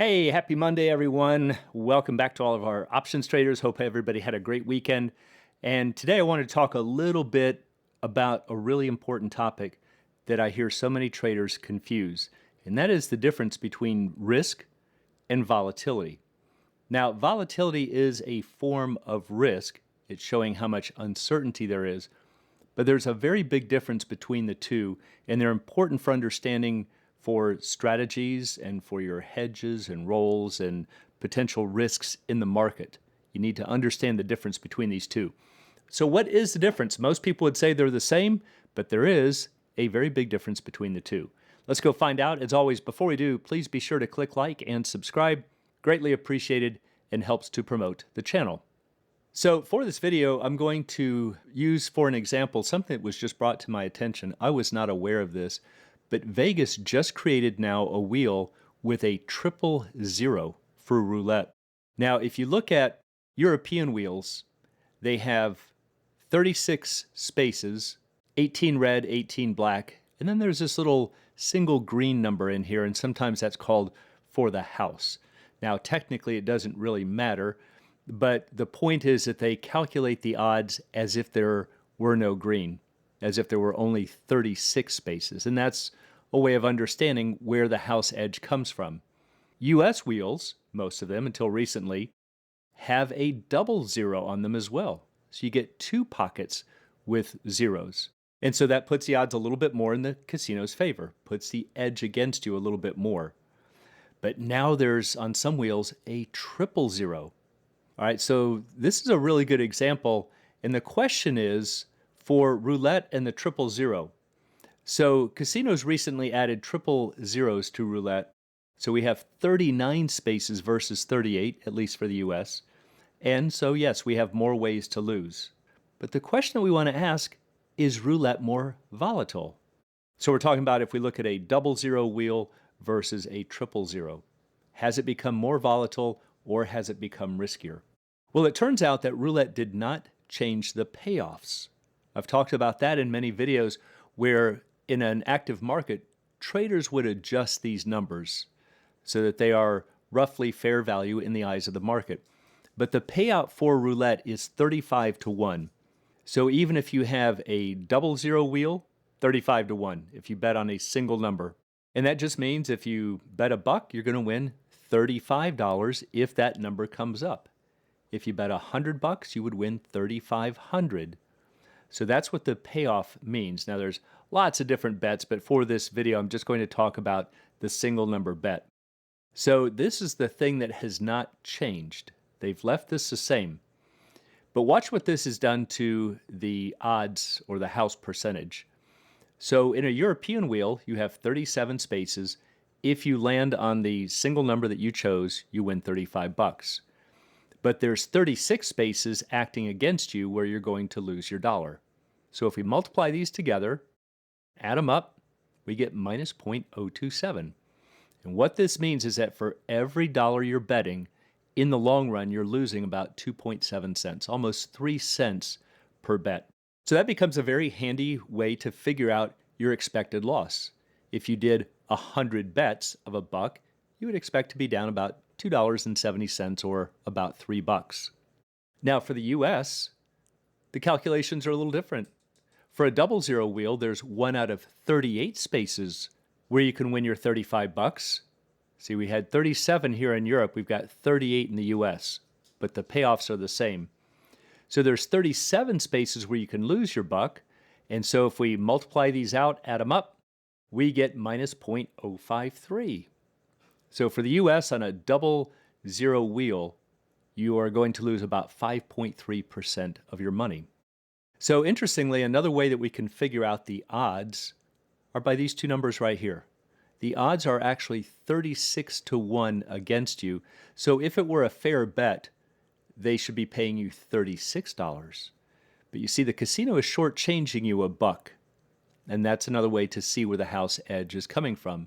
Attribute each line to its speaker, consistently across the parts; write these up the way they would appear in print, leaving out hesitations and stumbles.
Speaker 1: Hey, happy Monday, everyone. Welcome back to all of our options traders. Hope everybody had a great weekend. And today I want to talk a little bit about a really important topic that I hear so many traders confuse, and that is the difference between risk and volatility. Now, volatility is a form of risk. It's showing how much uncertainty there is, but there's a very big difference between the two, and they're important for understanding for strategies and for your hedges and rolls and potential risks in the market. You need to understand the difference between these two. So what is the difference? Most people would say they're the same, but there is a very big difference between the two. Let's go find out. As always, before we do, please be sure to click like and subscribe. Greatly appreciated and helps to promote the channel. So for this video, I'm going to use for an example something that was just brought to my attention. I was not aware of this, but Vegas just created now a wheel with a 000 for roulette. Now, if you look at European wheels, they have 36 spaces, 18 red, 18 black, and then there's this little single green number in here, and sometimes that's called for the house. Now, technically, it doesn't really matter, but the point is that they calculate the odds as if there were no green, as if there were only 36 spaces. And that's a way of understanding where the house edge comes from. US wheels, most of them until recently, have a 00 on them as well. So you get two pockets with zeros. And so that puts the odds a little bit more in the casino's favor, puts the edge against you a little bit more. But now there's, on some wheels, a 000. All right, so this is a really good example. And the question is for roulette and the 000. So casinos recently added 000s to roulette. So we have 39 spaces versus 38, at least for the US. And so, yes, we have more ways to lose. But the question that we want to ask is roulette more volatile? So we're talking about if we look at a 00 wheel versus a 000. Has it become more volatile or has it become riskier? Well, it turns out that roulette did not change the payoffs. I've talked about that in many videos where in an active market, traders would adjust these numbers so that they are roughly fair value in the eyes of the market. But the payout for roulette is 35-1. So even if you have a 00 wheel, 35-1 if you bet on a single number. And that just means if you bet $1, you're going to win $35 if that number comes up. If you bet $100, you would win $3,500. So that's what the payoff means. Now there's lots of different bets, but for this video, I'm just going to talk about the single number bet. So this is the thing that has not changed. They've left this the same. But watch what this has done to the odds or the house percentage. So in a European wheel, you have 37 spaces. If you land on the single number that you chose, you win $35. But there's 36 spaces acting against you where you're going to lose your dollar. So if we multiply these together, add them up, we get minus 0.027. And what this means is that for every dollar you're betting, in the long run, you're losing about 2.7 cents, almost 3 cents per bet. So that becomes a very handy way to figure out your expected loss. If you did 100 bets of $1, you would expect to be down about $2.70 or about $3. Now for the US, the calculations are a little different. For a 00 wheel, there's 1 out of 38 spaces where you can win your $35. See, we had 37 here in Europe, we've got 38 in the US, but the payoffs are the same. So there's 37 spaces where you can lose your $1, and so if we multiply these out, add them up, we get minus 0.053. So for the US on a 00 wheel, you are going to lose about 5.3% of your money. So interestingly, another way that we can figure out the odds are by these two numbers right here. The odds are actually 36-1 against you. So if it were a fair bet, they should be paying you $36. But you see, the casino is shortchanging you $1. And that's another way to see where the house edge is coming from.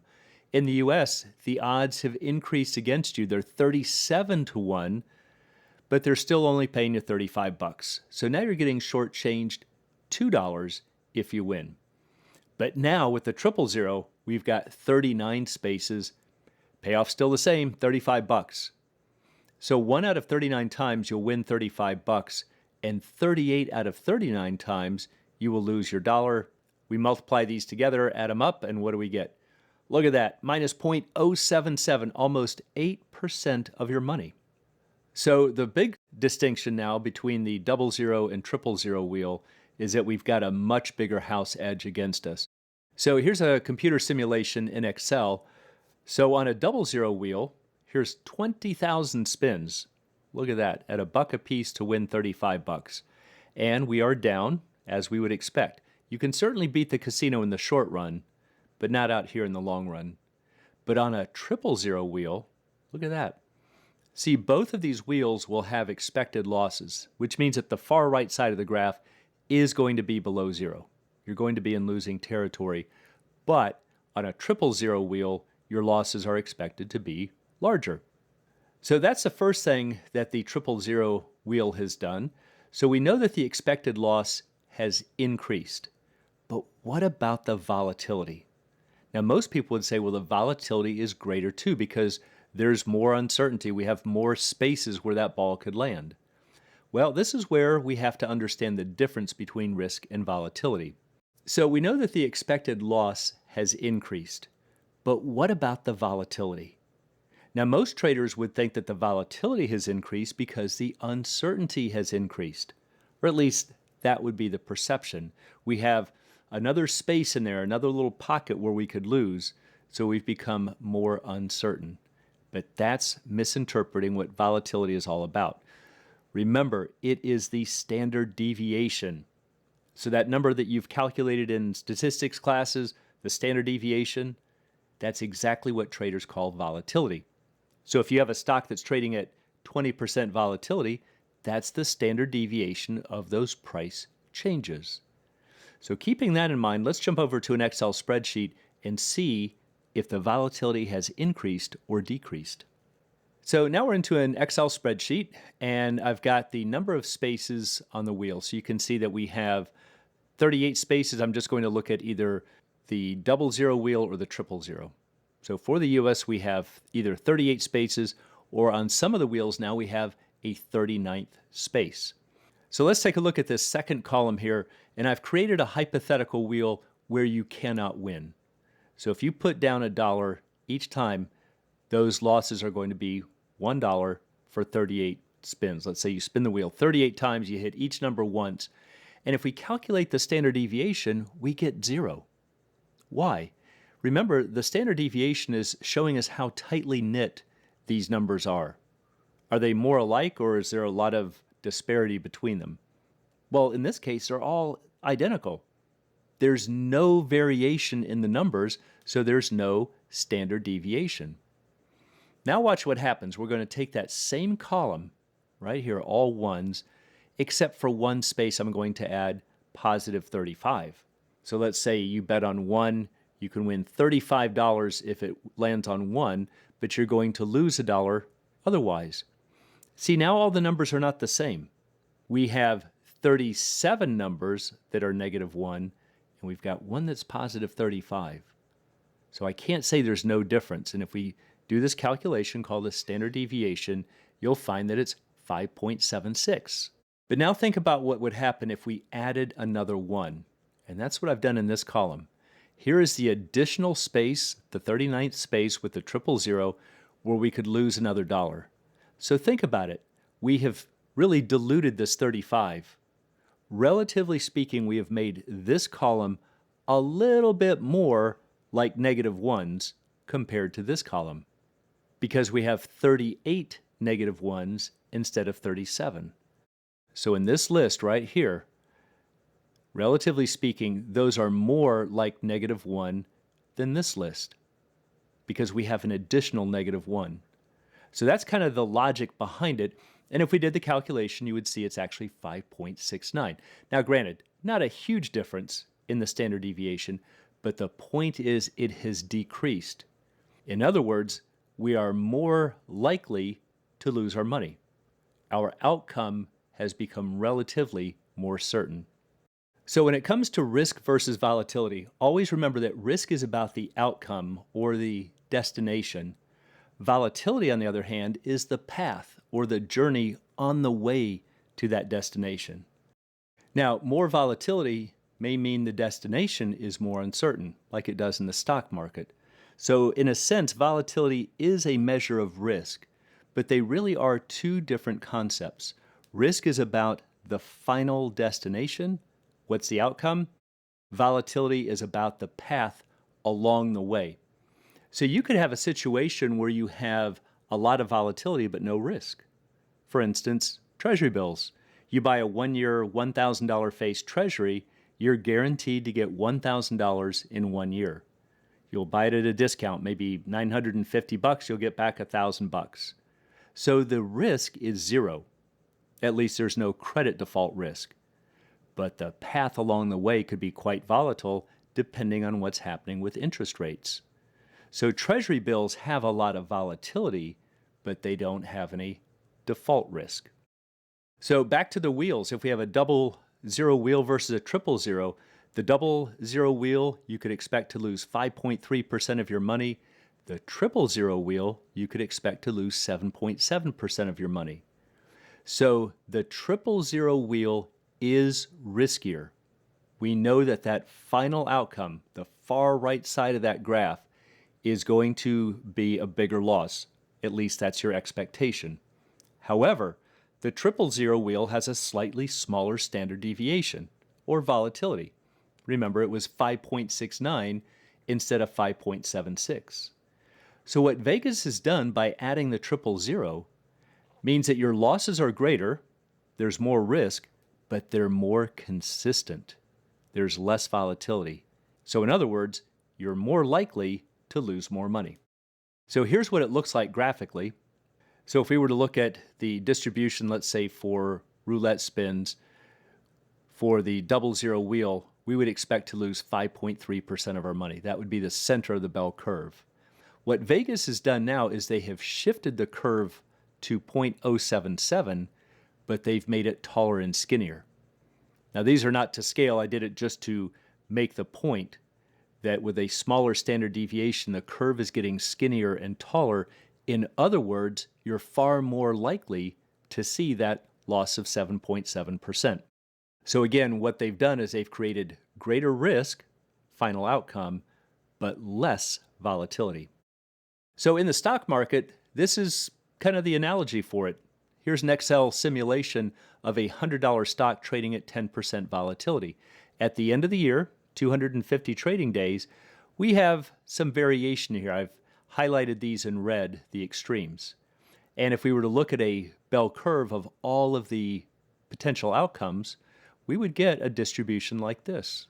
Speaker 1: In the US, the odds have increased against you. They're 37-1, but they're still only paying you $35. So now you're getting shortchanged $2 if you win. But now with the 000, we've got 39 spaces Payoff still the same, 35 bucks. So 1 out of 39 times you'll win 35 bucks, and 38 out of 39 times you will lose your dollar. We multiply these together, add them up, and what do we get? Look at that, minus 0.077, almost 8% of your money. So the big distinction now between the 00 and 000 wheel is that we've got a much bigger house edge against us. So here's a computer simulation in Excel. So on a 00 wheel, here's 20,000 spins. Look at that, at $1 a piece to win 35 bucks. And we are down, as we would expect. You can certainly beat the casino in the short run, but not out here in the long run. But on a 000 wheel, look at that. See, both of these wheels will have expected losses, which means that the far right side of the graph is going to be below zero. You're going to be in losing territory. But on a 000 wheel, your losses are expected to be larger. So that's the first thing that the 000 wheel has done. So we know that the expected loss has increased. But what about the volatility? Now, most people would say, well, the volatility is greater too because there's more uncertainty. We have more spaces where that ball could land. Well, this is where we have to understand the difference between risk and volatility. So we know that the expected loss has increased. But what about the volatility? Now, most traders would think that the volatility has increased because the uncertainty has increased, or at least that would be the perception. We have another space in there, another little pocket where we could lose, so we've become more uncertain. But that's misinterpreting what volatility is all about. Remember, it is the standard deviation. So that number that you've calculated in statistics classes, the standard deviation, that's exactly what traders call volatility. So if you have a stock that's trading at 20% volatility, that's the standard deviation of those price changes. So keeping that in mind, let's jump over to an Excel spreadsheet and see if the volatility has increased or decreased. So now we're into an Excel spreadsheet, and I've got the number of spaces on the wheel. So you can see that we have 38 spaces. I'm just going to look at either the 00 wheel or the 000. So for the US, we have either 38 spaces, or on some of the wheels now we have a 39th space. So let's take a look at this second column here, and I've created a hypothetical wheel where you cannot win. So if you put down $1 each time, those losses are going to be $1 for 38 spins. Let's say you spin the wheel 38 times, you hit each number once, and if we calculate the standard deviation, we get 0. Why? Remember, the standard deviation is showing us how tightly knit these numbers are. Are they more alike, or is there a lot of disparity between them? Well, in this case, they're all identical. There's no variation in the numbers, so there's no standard deviation. Now watch what happens. We're going to take that same column, right here, all ones, except for one space I'm going to add positive 35. So let's say you bet on 1, you can win $35 if it lands on 1, but you're going to lose $1 otherwise. See, now all the numbers are not the same. We have 37 numbers that are -1, and we've got one that's positive 35. So I can't say there's no difference. And if we do this calculation called the standard deviation, you'll find that it's 5.76. But now think about what would happen if we added another 1. And that's what I've done in this column. Here is the additional space, the 39th space with the 000, where we could lose another $1. So think about it. We have really diluted this 35. Relatively speaking, we have made this column a little bit more like -1s compared to this column, because we have 38 -1s instead of 37. So in this list right here, relatively speaking, those are more like -1 than this list, because we have an additional -1. So that's kind of the logic behind it. And if we did the calculation, you would see it's actually 5.69. Now, granted, not a huge difference in the standard deviation, but the point is it has decreased. In other words, we are more likely to lose our money. Our outcome has become relatively more certain. So when it comes to risk versus volatility, always remember that risk is about the outcome or the destination. Volatility, on the other hand, is the path or the journey on the way to that destination. Now, more volatility may mean the destination is more uncertain, like it does in the stock market. So, in a sense, volatility is a measure of risk, but they really are two different concepts. Risk is about the final destination. What's the outcome? Volatility is about the path along the way. So you could have a situation where you have a lot of volatility but no risk. For instance, treasury bills. You buy a 1-year, $1,000 face treasury, you're guaranteed to get $1,000 in 1 year. You'll buy it at a discount, maybe $950, you'll get back $1,000. So the risk is zero. At least there's no credit default risk. But the path along the way could be quite volatile depending on what's happening with interest rates. So treasury bills have a lot of volatility, but they don't have any default risk. So back to the wheels. If we have a double zero wheel versus a triple zero, the double zero wheel, you could expect to lose 5.3% of your money. The triple zero wheel, you could expect to lose 7.7% of your money. So the triple zero wheel is riskier. We know that that final outcome, the far right side of that graph, is going to be a bigger loss. At least that's your expectation. However, the triple zero wheel has a slightly smaller standard deviation, or volatility. Remember, it was 5.69 instead of 5.76. So what Vegas has done by adding the triple zero means that your losses are greater, there's more risk, but they're more consistent. There's less volatility. So in other words, you're more likely to lose more money. So here's what it looks like graphically. So if we were to look at the distribution, let's say for roulette spins, for the double zero wheel, we would expect to lose 5.3% of our money. That would be the center of the bell curve. What Vegas has done now is they have shifted the curve to 0.077, but they've made it taller and skinnier. Now these are not to scale. I did it just to make the point that with a smaller standard deviation, the curve is getting skinnier and taller. In other words, you're far more likely to see that loss of 7.7%. So again, what they've done is they've created greater risk, final outcome, but less volatility. So in the stock market, this is kind of the analogy for it. Here's an Excel simulation of a $100 stock trading at 10% volatility. At the end of the year, 250 trading days, we have some variation here. I've highlighted these in red, the extremes. And if we were to look at a bell curve of all of the potential outcomes, we would get a distribution like this.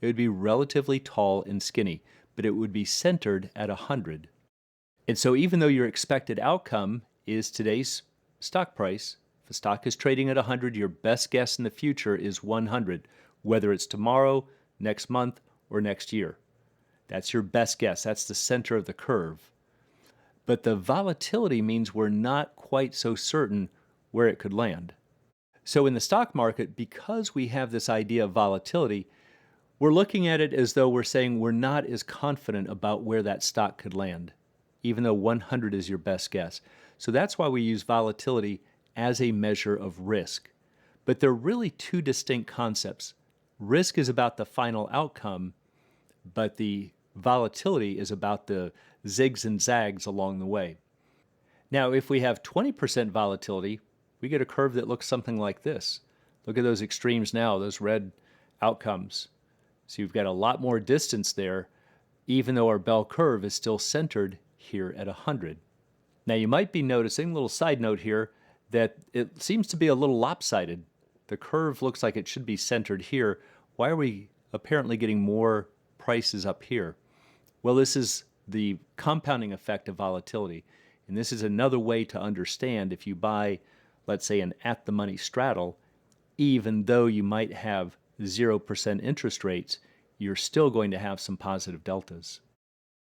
Speaker 1: It would be relatively tall and skinny, but it would be centered at 100. And so even though your expected outcome is today's stock price, if a stock is trading at 100, your best guess in the future is 100, whether it's tomorrow, next month, or next year. That's your best guess. That's the center of the curve. But the volatility means we're not quite so certain where it could land. So in the stock market, because we have this idea of volatility, we're looking at it as though we're saying we're not as confident about where that stock could land, even though 100 is your best guess. So that's why we use volatility as a measure of risk. But they're really two distinct concepts. Risk is about the final outcome, but the volatility is about the zigs and zags along the way. Now, if we have 20% volatility, we get a curve that looks something like this. Look at those extremes now, those red outcomes. So you've got a lot more distance there, even though our bell curve is still centered here at 100. Now you might be noticing, a little side note here, that it seems to be a little lopsided. The curve looks like it should be centered here. Why are we apparently getting more prices up here? Well, this is the compounding effect of volatility. And this is another way to understand if you buy, let's say, an at-the-money straddle, even though you might have 0% interest rates, you're still going to have some positive deltas.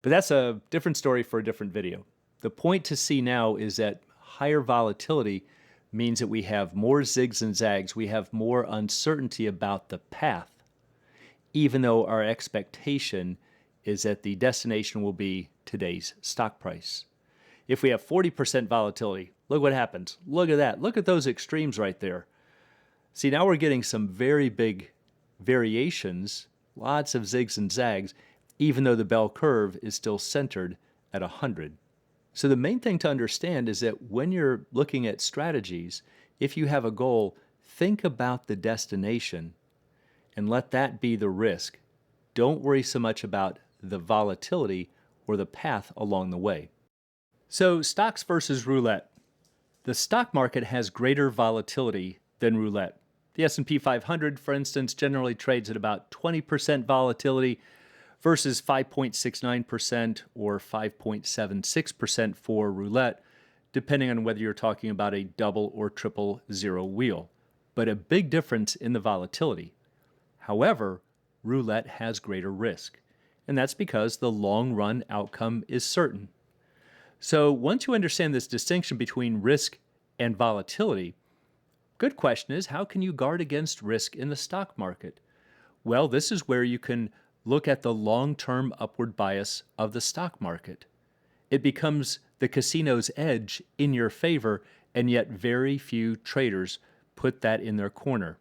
Speaker 1: But that's a different story for a different video. The point to see now is that higher volatility means that we have more zigs and zags, we have more uncertainty about the path, even though our expectation is that the destination will be today's stock price. If we have 40% volatility, look what happens. Look at that. Look at those extremes right there. See, now we're getting some very big variations, lots of zigs and zags, even though the bell curve is still centered at 100. So the main thing to understand is that when you're looking at strategies, if you have a goal, think about the destination and let that be the risk. Don't worry so much about the volatility or the path along the way. So stocks versus roulette. The stock market has greater volatility than roulette. The S&P 500, for instance, generally trades at about 20% volatility versus 5.69% or 5.76% for roulette, depending on whether you're talking about a double or triple zero wheel. But a big difference in the volatility. However, roulette has greater risk, and that's because the long-run outcome is certain. So once you understand this distinction between risk and volatility, good question is, how can you guard against risk in the stock market? Well, this is where you can look at the long-term upward bias of the stock market. It becomes the casino's edge in your favor, and yet very few traders put that in their corner.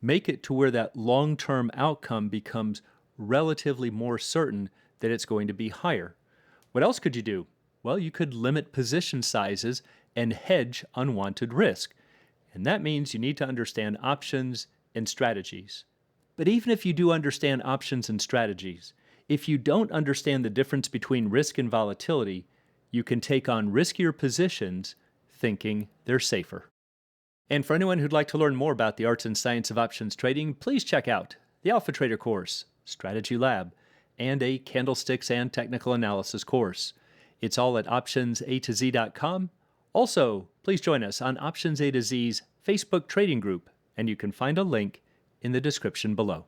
Speaker 1: Make it to where that long-term outcome becomes relatively more certain that it's going to be higher. What else could you do? Well, you could limit position sizes and hedge unwanted risk. And that means you need to understand options and strategies. But even if you do understand options and strategies, if you don't understand the difference between risk and volatility, you can take on riskier positions thinking they're safer. And for anyone who'd like to learn more about the arts and science of options trading, please check out the Alpha Trader course, Strategy Lab, and a Candlesticks and Technical Analysis course. It's all at optionsatoz.com. Also, please join us on Options A to Z's Facebook trading group, and you can find a link in the description below.